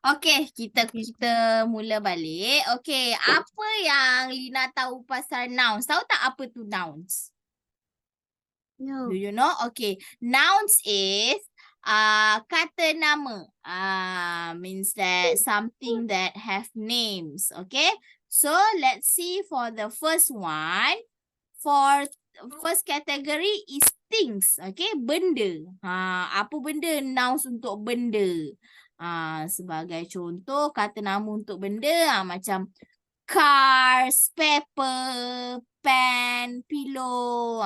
Okay, kita mula balik. Okay, apa yang Lyna tahu pasal nouns? Tahu tak apa tu nouns? No. Do you know? Okay, nouns is kata nama. Means that something that have names. Okay, so let's see for the first one. For first category is things. Okay, benda. Apa benda? Nouns untuk benda. Sebagai contoh kata nama untuk benda macam cars, paper, pen, pillow.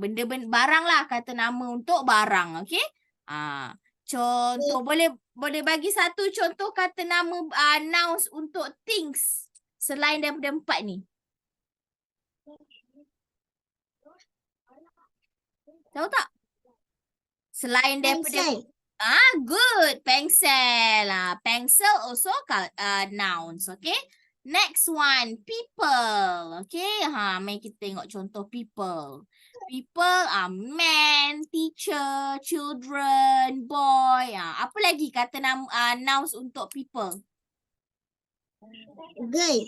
Benda-benda barang lah, kata nama untuk barang. Okay. Contoh boleh bagi satu contoh kata nama nouns untuk things selain daripada 4 ni. Tahu tak? Selain daripada good. Pencil. Pencil also nouns. Okay. Next one, people. Okay. Mari kita tengok contoh people. People are man, teacher, children, boy. Apa lagi kata nama nouns untuk people? Girl.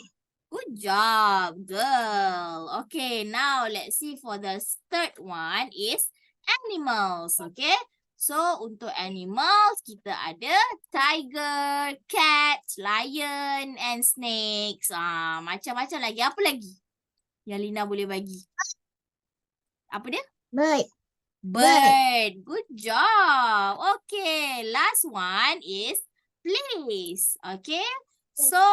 Good job, girl. Okay, now let's see for the third one is animals. Okay. So, untuk animals, kita ada tiger, cat, lion and snakes. Macam-macam lagi. Apa lagi yang Lyna boleh bagi? Apa dia? Bird. Bird. Good job. Okay, last one is place. Okay. So,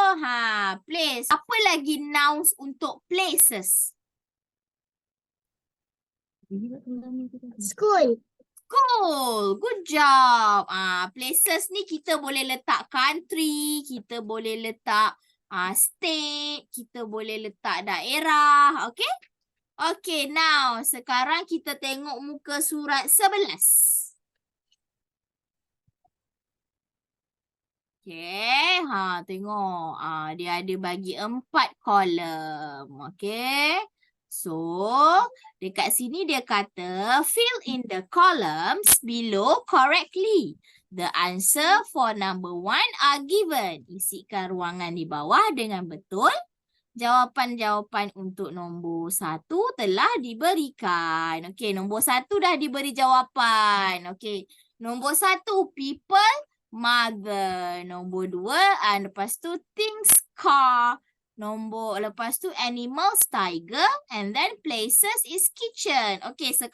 place. Apa lagi nouns untuk places? School. Cool. Good job. Places ni kita boleh letak country, kita boleh letak state, kita boleh letak daerah. Okay? Okay, now sekarang kita tengok muka surat 11. Okay, tengok. Dia ada bagi 4 kolom. Okay. So, dekat sini dia kata, fill in the columns below correctly. The answer for number 1 are given. Isikan ruangan di bawah dengan betul. Jawapan-jawapan untuk nombor 1 telah diberikan. Okay, nombor 1 dah diberi jawapan. Okay, nombor 1, people, mother. Nombor 2, lepas tu things, car. Lepas tu animals, tiger, and then places is kitchen. Okay, sekarang